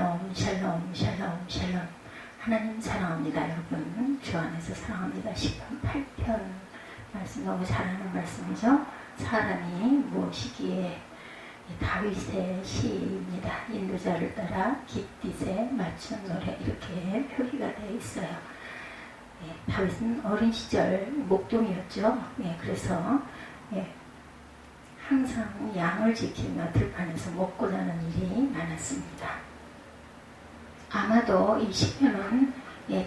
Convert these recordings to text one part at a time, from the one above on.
샬롬 샬롬 샬롬 샬롬. 하나님 사랑합니다. 여러분 주 안에서 사랑합니다. 시편 8편 말씀 너무 잘하는 말씀이죠. 사람이 무엇이기에. 다윗의 시입니다. 인도자를 따라 깃딧에 맞춘 노래 이렇게 표기가 되어 있어요. 다윗은 어린 시절 목동이었죠. 그래서 항상 양을 지키며 들판에서 먹고 자는 일이 많았습니다. 아마도 이 시편은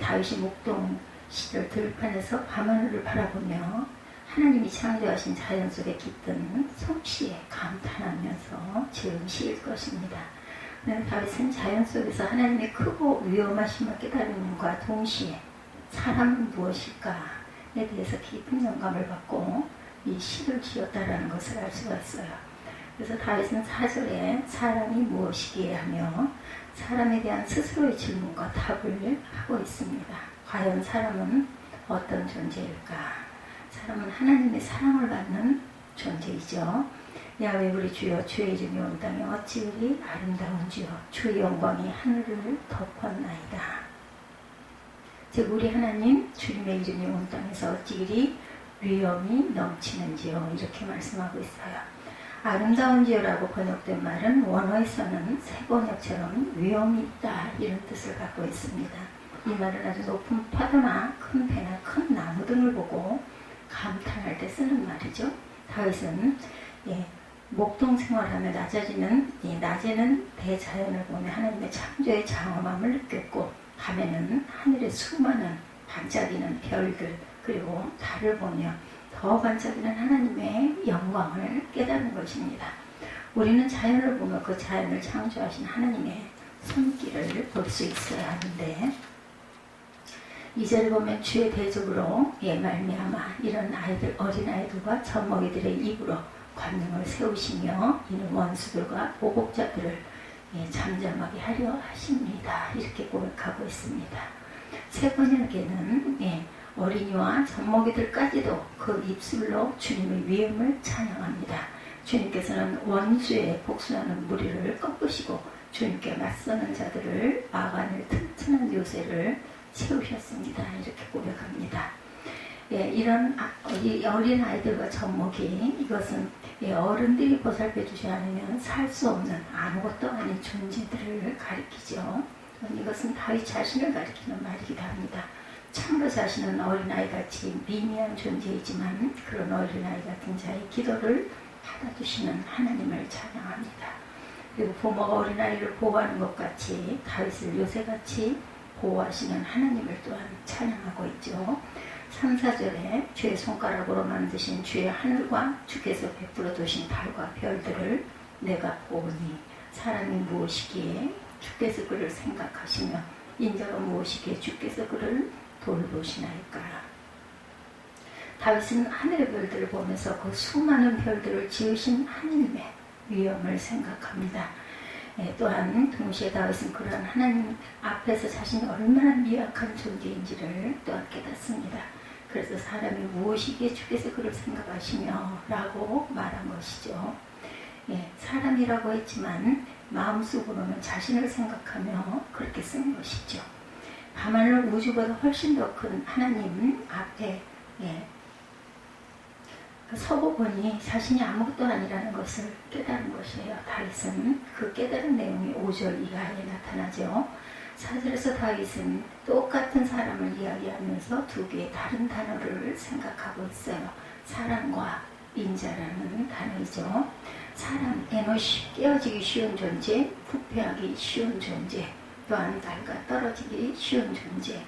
다윗이 목동 시절 들판에서 밤하늘을 바라보며 하나님이 창조하신 자연 속에 깃든 솜씨에 감탄하면서 지은 시일 것입니다. 다윗은 자연 속에서 하나님의 크고 위험하심을 깨달음과 동시에 사람은 무엇일까에 대해서 깊은 영감을 받고 이 시를 지었다라는 것을 알 수가 있어요. 그래서 다윗은 4절에 사람이 무엇이기에 하며 사람에 대한 스스로의 질문과 답을 하고 있습니다. 과연 사람은 어떤 존재일까? 사람은 하나님의 사랑을 받는 존재이죠. 야훼 우리 주여 주의 이름이 온 땅에 어찌 우리 아름다운지요 주의 영광이 하늘을 덮었나이다. 즉 우리 하나님 주님의 이름이 온 땅에서 어찌 이리 위엄이 넘치는지요 이렇게 말씀하고 있어요. 아름다운지요라고 번역된 말은 원어에서는 새번역처럼 위엄이 있다 이런 뜻을 갖고 있습니다. 이 말은 아주 높은 파도나 큰 배나 큰 나무 등을 보고 감탄할 때 쓰는 말이죠. 다윗은 목동 생활하며 낮에는 대자연을 보며 하나님의 창조의 장엄함을 느꼈고 밤에는 하늘의 수많은 반짝이는 별들 그리고 달을 보며 더 반짝이는 하나님의 영광을 깨닫는 것입니다. 우리는 자연을 보며 그 자연을 창조하신 하나님의 손길을 볼 수 있어야 하는데 2절을 보면 주의 대적으로 말미암아 이런 어린아이들과 젖먹이들의 입으로 관능을 세우시며 이는 원수들과 보복자들을 잠잠하게 하려 하십니다. 이렇게 고백하고 있습니다. 세 번역에는 어린이와 젖먹이들까지도 그 입술로 주님의 위엄을 찬양합니다. 주님께서는 원수의 복수하는 무리를 꺾으시고 주님께 맞서는 자들을 막아낼 튼튼한 요새를 세우셨습니다. 이렇게 고백합니다. 이런 어린 아이들과 젖먹이 이것은 어른들이 보살펴 주지 않으면 살 수 없는 아무것도 아닌 존재들을 가리키죠. 이것은 다윗 자신을 가리키는 말이기도 합니다. 참으로 자신은 어린아이같이 미미한 존재이지만 그런 어린아이 같은 자의 기도를 받아주시는 하나님을 찬양합니다. 그리고 부모가 어린아이를 보호하는 것 같이 다윗을 요새같이 보호하시는 하나님을 또한 찬양하고 있죠. 3, 4절에 주의 손가락으로 만드신 주의 하늘과 주께서 베풀어 두신 달과 별들을 내가 보니 사람이 무엇이기에 주께서 그를 생각하시며 인자가 무엇이기에 주께서 그를 돌보시나이까. 다윗은 하늘의 별들을 보면서 그 수많은 별들을 지으신 하나님의 위엄을 생각합니다. 또한 동시에 다윗은 그러한 하나님 앞에서 자신이 얼마나 미약한 존재인지를 또한 깨닫습니다. 그래서 사람이 무엇이기에 주께서 그를 생각하시며 라고 말한 것이죠. 사람이라고 했지만 마음속으로는 자신을 생각하며 그렇게 쓴 것이죠. 밤하늘 우주보다 훨씬 더 큰 하나님 앞에 서고 보니 자신이 아무것도 아니라는 것을 깨달은 것이에요. 다윗은 그 깨달은 내용이 5절 이하에 나타나죠. 4절에서 다윗은 똑같은 사람을 이야기하면서 두 개의 다른 단어를 생각하고 있어요. 사랑과 인자라는 단어이죠. 사람, 에노시, 깨어지기 쉬운 존재, 부패하기 쉬운 존재, 또한 달과 떨어지기 쉬운 존재,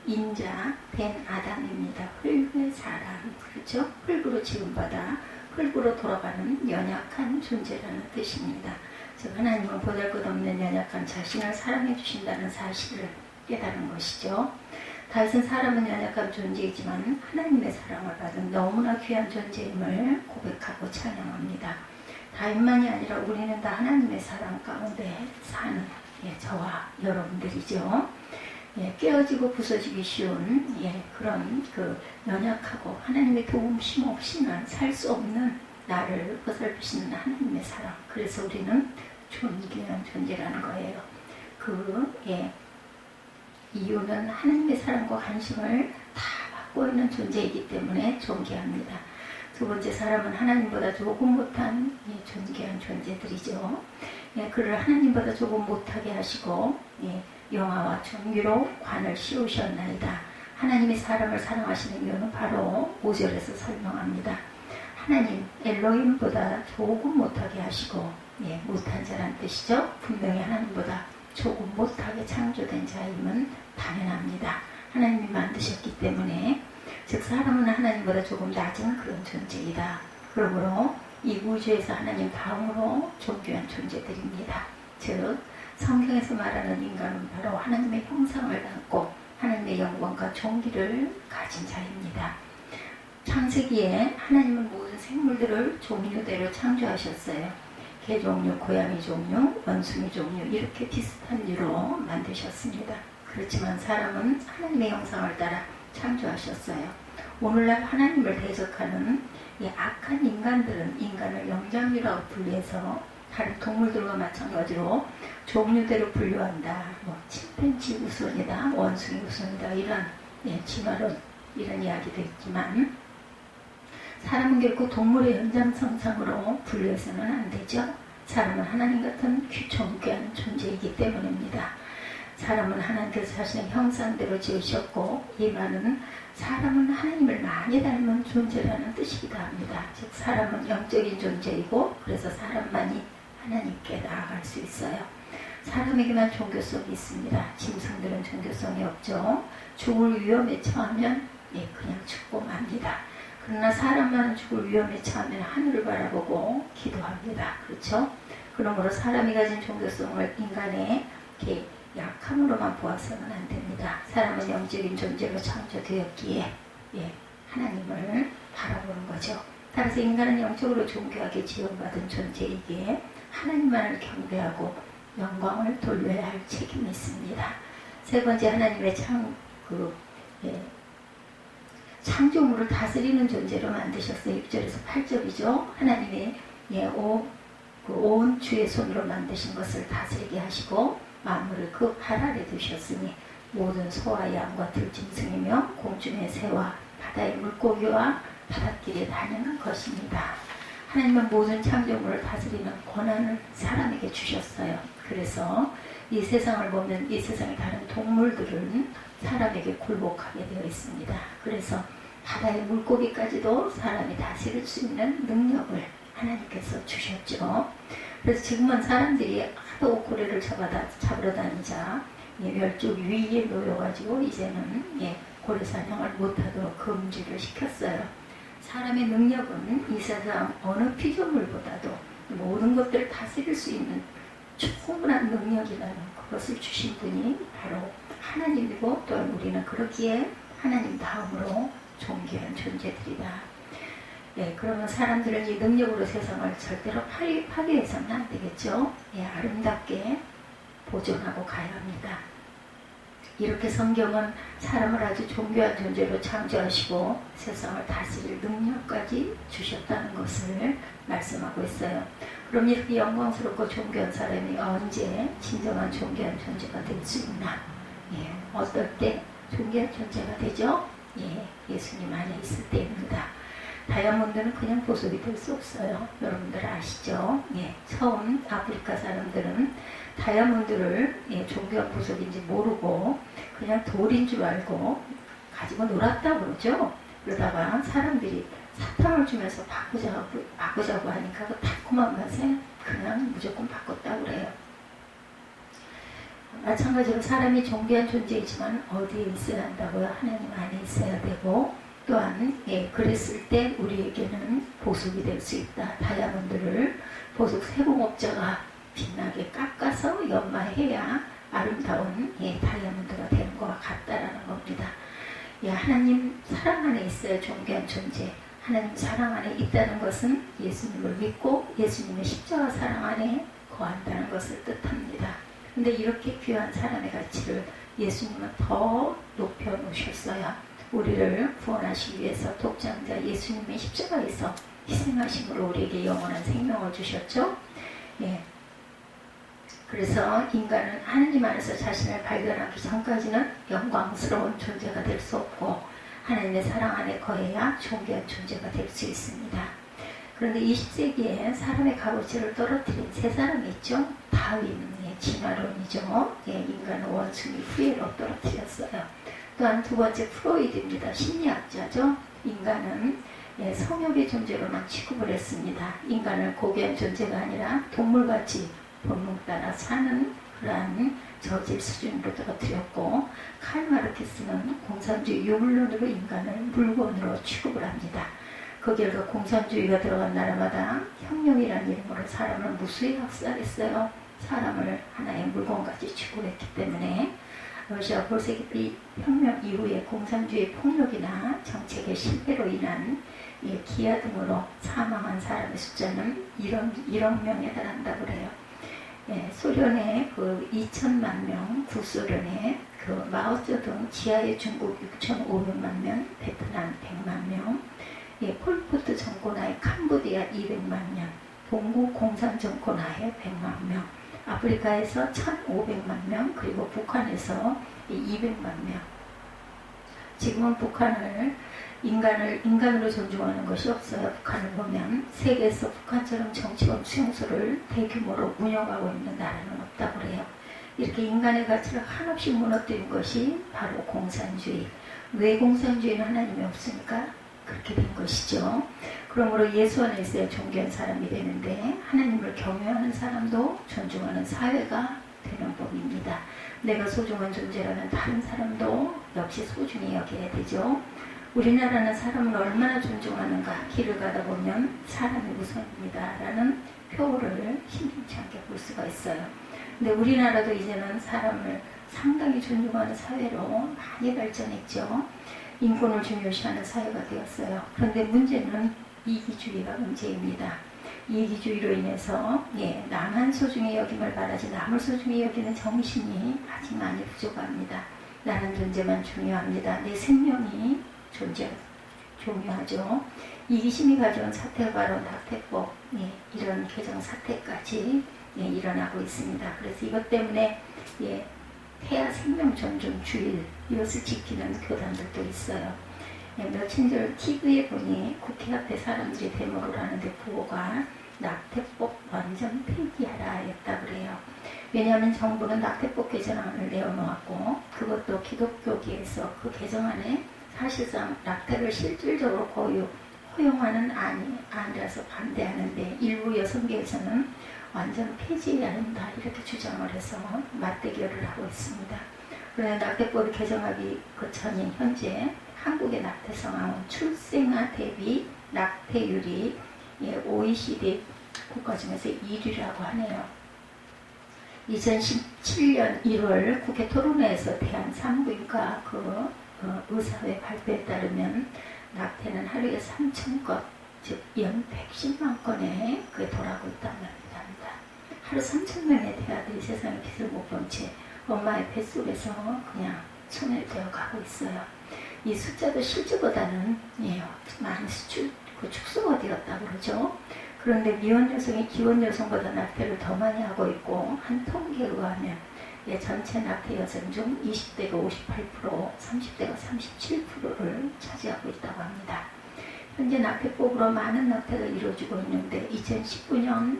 인자, 벤 아담입니다. 흙의 사람, 그렇죠? 흙으로 지음받아 흙으로 돌아가는 연약한 존재라는 뜻입니다. 즉 하나님은 보잘것없는 연약한 자신을 사랑해 주신다는 사실을 깨달은 것이죠. 다윗은 사람은 연약한 존재이지만 하나님의 사랑을 받은 너무나 귀한 존재임을 고백하고 찬양합니다. 다윗만이 아니라 우리는 다 하나님의 사랑 가운데 사는 저와 여러분들이죠. 깨어지고 부서지기 쉬운 그런 연약하고 하나님의 도움심 없이는 살 수 없는 나를 보살피시는 하나님의 사랑. 그래서 우리는 존귀한 존재라는 거예요. 이유는 하나님의 사랑과 관심을 다 받고 있는 존재이기 때문에 존귀합니다. 두 번째, 사람은 하나님보다 조금 못한 존귀한 존재들이죠. 그를 하나님보다 조금 못하게 하시고 영화와 존귀로 관을 씌우셨나이다. 하나님이 사람을 사랑하시는 이유는 바로 5절에서 설명합니다. 하나님 엘로힘보다 조금 못하게 하시고, 못한 자란 뜻이죠. 분명히 하나님보다 조금 못하게 창조된 자임은 당연합니다. 하나님이 만드셨기 때문에, 즉 사람은 하나님보다 조금 낮은 그런 존재이다. 그러므로 이 우주에서 하나님 다음으로 존귀한 존재들입니다. 즉 성경에서 말하는 인간은 바로 하나님의 형상을 갖고 하나님의 영광과 존귀를 가진 자입니다. 창세기에 하나님은 모든 생물들을 종류대로 창조하셨어요. 개 종류, 고양이 종류, 원숭이 종류 이렇게 비슷한 류로 만드셨습니다. 그렇지만 사람은 하나님의 형상을 따라 창조하셨어요. 오늘날 하나님을 대적하는 이 악한 인간들은 인간을 영장류라고 분리해서 다른 동물들과 마찬가지로 종류대로 분류한다. 침팬지 우선이다, 원숭이 우선이다 이런 진화론 이런 이야기도 있지만 사람은 결코 동물의 연장선상으로 분류해서는 안 되죠. 사람은 하나님 같은 존귀한 존재이기 때문입니다. 사람은 하나님께서 자신의 형상대로 지으셨고 이 말은 사람은 하나님을 많이 닮은 존재라는 뜻이기도 합니다. 즉 사람은 영적인 존재이고 그래서 사람만이 하나님께 나아갈 수 있어요. 사람에게만 종교성이 있습니다. 짐승들은 종교성이 없죠. 죽을 위험에 처하면 그냥 죽고 맙니다. 그러나 사람만 죽을 위험에 처하면 하늘을 바라보고 기도합니다. 그렇죠? 그러므로 사람이 가진 종교성을 인간의 약함으로만 보아서는 안 됩니다. 사람은 영적인 존재로 창조되었기에 하나님을 바라보는 거죠. 따라서 인간은 영적으로 존귀하게 지원받은 존재이기에 하나님만을 경배하고 영광을 돌려야 할 책임이 있습니다. 세 번째, 하나님의 창조물을 다스리는 존재로 만드셨어요. 6절에서 8절이죠. 하나님의 온 주의 손으로 만드신 것을 다스리게 하시고 만물을 그 발 아래 두셨으니 모든 소와 양과 들짐승이며 공중의 새와 바다의 물고기와 바닷길에 다니는 것입니다. 하나님은 모든 창조물을 다스리는 권한을 사람에게 주셨어요. 그래서 이 세상을 보면 이 세상의 다른 동물들은 사람에게 굴복하게 되어 있습니다. 그래서 바다의 물고기까지도 사람이 다스릴 수 있는 능력을 하나님께서 주셨죠. 그래서 지금은 사람들이 하도 고래를 잡으러 다니자 멸종 위기에 놓여가지고 이제는 고래 사냥을 못하도록 금지를 시켰어요. 사람의 능력은 이 세상 어느 피조물보다도 모든 것들을 다스릴 수 있는 충분한 능력이라는 그것을 주신 분이 바로 하나님이고 또한 우리는 그렇기에 하나님 다음으로 존귀한 존재들이다. 그러면 사람들은 이 능력으로 세상을 절대로 파괴해서는 안 되겠죠. 아름답게 보존하고 가야 합니다. 이렇게 성경은 사람을 아주 존귀한 존재로 창조하시고 세상을 다스릴 능력까지 주셨다는 것을 말씀하고 있어요. 그럼 이렇게 영광스럽고 존귀한 사람이 언제 진정한 존귀한 존재가 될 수 있나? 어떨 때 존귀한 존재가 되죠? 예수님 안에 있을 때입니다. 다이아몬드는 그냥 보석이 될 수 없어요. 여러분들 아시죠? 처음 아프리카 사람들은 다이아몬드를 존귀한 보석인지 모르고 그냥 돌인 줄 알고 가지고 놀았다고 그러죠. 그러다가 사람들이 사탕을 주면서 바꾸자고 하니까 그 달콤한 맛에 그냥 무조건 바꿨다고 그래요. 마찬가지로 사람이 존귀한 존재이지만 어디에 있어야 한다고요? 하나님 안에 있어야 되고 또한 그랬을 때 우리에게는 보석이 될 수 있다. 다이아몬드를 보석 세공업자가 빛나게 깎아서 연마해야 아름다운 다이아몬드가 되는 것과 같다라는 겁니다. 하나님 사랑 안에 있어야 존귀한 존재. 하나님 사랑 안에 있다는 것은 예수님을 믿고 예수님의 십자가 사랑 안에 거한다는 것을 뜻합니다. 근데 이렇게 귀한 사람의 가치를 예수님은 더 높여 놓으셨어요. 우리를 구원하시기 위해서 독장자 예수님의 십자가에서 희생하심으로 우리에게 영원한 생명을 주셨죠. 그래서 인간은 하나님 안에서 자신을 발견하기 전까지는 영광스러운 존재가 될 수 없고 하나님의 사랑 안에 거해야 존귀한 존재가 될 수 있습니다. 그런데 20세기에 사람의 값어치를 떨어뜨린 세 사람이 있죠. 다윈의 진화론이죠. 인간은 원숭이 후예로 떨어뜨렸어요. 또한 두 번째 프로이드입니다. 심리학자죠. 인간은 성욕의 존재로만 취급을 했습니다. 인간을 고귀한 존재가 아니라 동물같이 본능 따라 사는 그러한 저질 수준으로 떨어뜨렸고, 칼 마르크스는 공산주의 유물론으로 인간을 물건으로 취급을 합니다. 그 결과 공산주의가 들어간 나라마다 혁명이라는 이름으로 사람을 무수히 학살했어요. 사람을 하나의 물건까지 취급했기 때문에 러시아 볼셰비키 혁명 이후에 공산주의 폭력이나 정책의 실패로 인한 기아 등으로 사망한 사람의 숫자는 1억 명에 달한다고 그래요. 소련의 그 2천만 명, 구소련의 그 마오쩌둥 지하의 중국 6,500만 명, 베트남 100만 명, 폴포트 정권하의 캄보디아 200만 명, 동구 공산 정권하의 100만 명, 아프리카에서 1,500만 명, 그리고 북한에서 200만 명. 지금은 북한을 인간으로 존중하는 것이 없어요. 북한을 보면 세계에서 북한처럼 정치범 수용소를 대규모로 운영하고 있는 나라는 없다고 그래요. 이렇게 인간의 가치를 한없이 무너뜨린 것이 바로 공산주의. 왜 공산주의는 하나님이 없으니까 그렇게 된 것이죠. 그러므로 예수 안에 있어야 존귀한 사람이 되는데 하나님을 경외하는 사람도 존중하는 사회가 되는 법입니다. 내가 소중한 존재라면 다른 사람도 역시 소중히 여겨야 되죠. 우리나라는 사람을 얼마나 존중하는가. 길을 가다 보면 사람이 우선입니다 라는 표를 심심치 않게 볼 수가 있어요. 근데 우리나라도 이제는 사람을 상당히 존중하는 사회로 많이 발전했죠. 인권을 중요시하는 사회가 되었어요. 그런데 문제는 이기주의가 문제입니다. 이기주의로 인해서 나만 소중히 여김을 바라지 남을 소중히 여기는 정신이 아직 많이 부족합니다. 나는 존재만 중요합니다. 내 생명이 중요하죠. 이기심이 가져온 사태가 바로 낙태법, 이런 개정 사태까지 일어나고 있습니다. 그래서 이것 때문에 태아 생명 존중주의 이것을 지키는 교단들도 있어요. 며칠 전 TV에 보니 국회 앞에 사람들이 데모를 하는데 구호가 낙태법 완전 폐기하라 였다 그래요. 왜냐하면 정부는 낙태법 개정안을 내어놓았고 그것도 기독교계에서 그 개정안에 사실상 낙태를 실질적으로 허용하는 아니라서 반대하는데 일부 여성계에서는 완전 폐지해야 한다 이렇게 주장을 해서 맞대결을 하고 있습니다. 그런데 낙태법이 개정하기 전인 현재 한국의 낙태 상황은 출생아 대비 낙태율이 OECD 국가 중에서 1위라고 하네요. 2017년 1월 국회 토론회에서 대한산부인과 의사회 발표에 따르면 낙태는 하루에 3,000건, 즉 연 110만 건에 돌아가고 있다는 말입니다. 하루 3,000명의 태아들이 세상에 빛을 못 본 채 엄마의 뱃속에서 그냥 소멸되어 가고 있어요. 이 숫자도 실제보다는 많이 축소가 되었다고 그러죠. 그런데 미혼 여성이 기혼 여성보다 낙태를 더 많이 하고 있고 한 통계에 의하면 전체 낙태 여성 중 20대가 58%, 30대가 37%를 차지하고 있다고 합니다. 현재 낙태법으로 많은 낙태가 이루어지고 있는데 2019년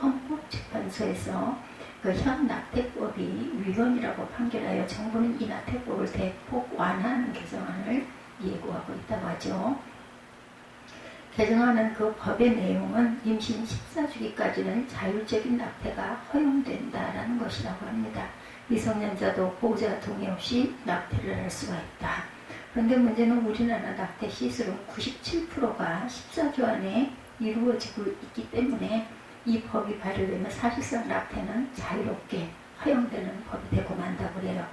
헌법재판소에서 현 낙태법이 위헌이라고 판결하여 정부는 이 낙태법을 대폭 완화하는 개정안을 예고하고 있다고 하죠. 개정하는 그 법의 내용은 임신 14주기까지는 자율적인 낙태가 허용된다라는 것이라고 합니다. 미성년자도 보호자 동의 없이 낙태를 할 수가 있다. 그런데 문제는 우리나라 낙태 시술은 97%가 14주 안에 이루어지고 있기 때문에 이 법이 발효되면 사실상 낙태는 자유롭게 허용되는 법이 되고 만다고 그래요.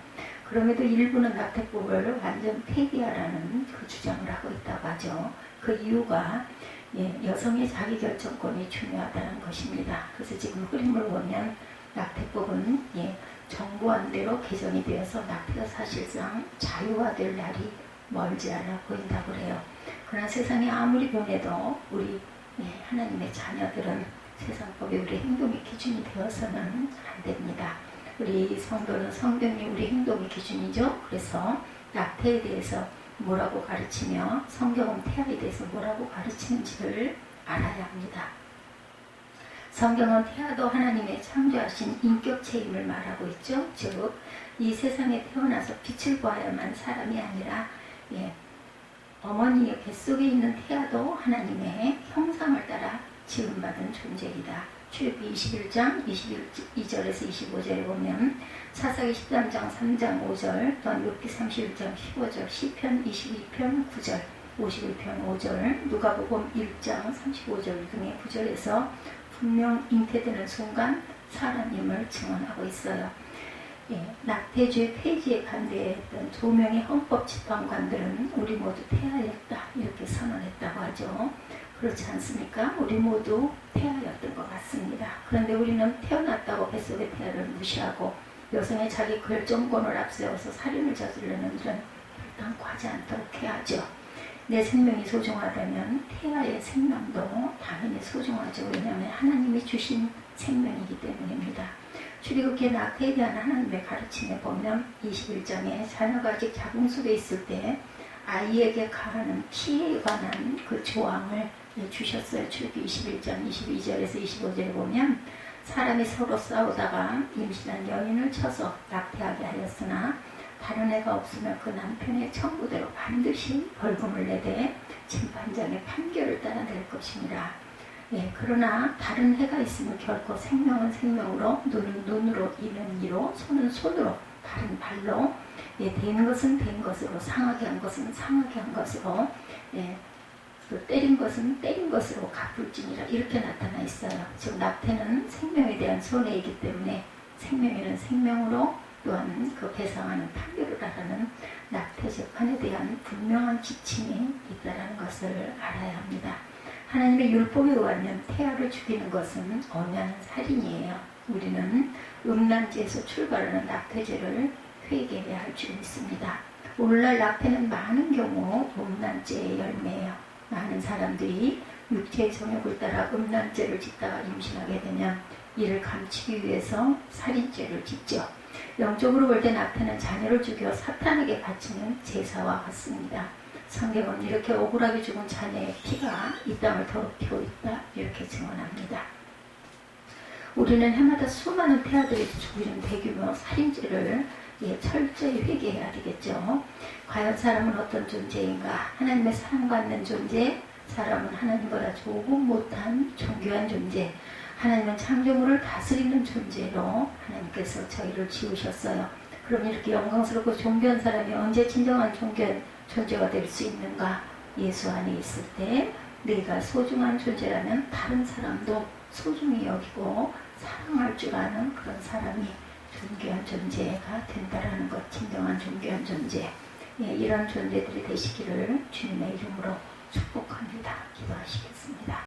그럼에도 일부는 낙태법을 완전 폐기하라는 주장을 하고 있다고 하죠. 그 이유가 여성의 자기결정권이 중요하다는 것입니다. 그래서 지금 흐름을 보면 낙태법은 정부안대로 개정이 되어서 낙태가 사실상 자유화될 날이 멀지 않아 보인다고 그래요. 그러나 세상이 아무리 변해도 우리 하나님의 자녀들은 세상법이 우리 행동의 기준이 되어서는 안 됩니다. 우리 성도는 성경이 우리 행동의 기준이죠. 그래서 낙태에 대해서 뭐라고 가르치며 성경은 태아에 대해서 뭐라고 가르치는지를 알아야 합니다. 성경은 태아도 하나님의 창조하신 인격체임을 말하고 있죠. 즉, 이 세상에 태어나서 빛을 보아야만 사람이 아니라 어머니의 뱃속에 있는 태아도 하나님의 형상을 따라 지음받은 존재이다. 출애굽기 21장 22절에서 25절에 보면 사사기 13장 3장 5절, 또한 욥기 31장 15절, 시편 22편 9절, 51편 5절, 누가복음 1장 35절 등의 구절에서 분명 잉태되는 순간 사람임을 증언하고 있어요. 낙태죄 폐지에 반대했던 두 명의 헌법재판관들은 우리 모두 태아였다 이렇게 선언했다고 하죠. 그렇지 않습니까? 우리 모두 태아였던 것 같습니다. 그런데 우리는 태어났다고 뱃속의 태아를 무시하고 여성의 자기 결정권을 앞세워서 살인을 저지르는 일은 결단코 하지 않도록 해야죠. 내 생명이 소중하다면 태아의 생명도 당연히 소중하죠. 왜냐하면 하나님이 주신 생명이기 때문입니다. 출애굽기 낙태에 대한 하나님의 가르침에 보면 21장에 자녀가 아직 자궁 속에 있을 때 아이에게 가하는 피해에 관한 그 조항을 주셨어요. 출애굽기 21장 22절에서 25절에 보면 사람이 서로 싸우다가 임신한 여인을 쳐서 낙태하게 하였으나 다른 애가 없으면 그 남편의 청구대로 반드시 벌금을 내되 재판장의 판결을 따라 낼 것입니다. 그러나 다른 해가 있으면 결코 생명은 생명으로, 눈은 눈으로, 이는 이로, 손은 손으로, 발은 발로, 된 것은 된 것으로, 상하게 한 것은 상하게 한 것으로, 또 때린 것은 때린 것으로 갚을지니라 이렇게 나타나 있어요. 즉 낙태는 생명에 대한 손해이기 때문에 생명에는 생명으로, 또한 그 배상하는 판결을 하라는 낙태 재판에 대한 분명한 지침이 있다는 것을 알아야 합니다. 하나님의 율법에 의하면 태아를 죽이는 것은 엄한 살인이에요. 우리는 음란죄에서 출발하는 낙태죄를 회개해야 할 줄 믿습니다. 오늘날 낙태는 많은 경우 음란죄의 열매예요. 많은 사람들이 육체의 정욕을 따라 음란죄를 짓다가 임신하게 되면 이를 감추기 위해서 살인죄를 짓죠. 영적으로 볼 때 낙태는 자녀를 죽여 사탄에게 바치는 제사와 같습니다. 성경은 이렇게 억울하게 죽은 자녀의 피가 이 땅을 더럽히고 있다 이렇게 증언합니다. 우리는 해마다 수많은 태아들이 죽이는 대규모 살인죄를 철저히 회개해야 되겠죠. 과연 사람은 어떤 존재인가? 하나님의 사랑받는 존재, 사람은 하나님보다 조금 못한 존귀한 존재, 하나님은 창조물을 다스리는 존재로 하나님께서 저희를 지으셨어요. 그럼 이렇게 영광스럽고 존귀한 사람이 언제 진정한 존귀한 존재가 될 수 있는가? 예수 안에 있을 때 내가 소중한 존재라면 다른 사람도 소중히 여기고 사랑할 줄 아는 그런 사람이 존귀한 존재가 된다라는 것, 진정한 존귀한 존재. 이런 존재들이 되시기를 주님의 이름으로 축복합니다. 기도하시겠습니다.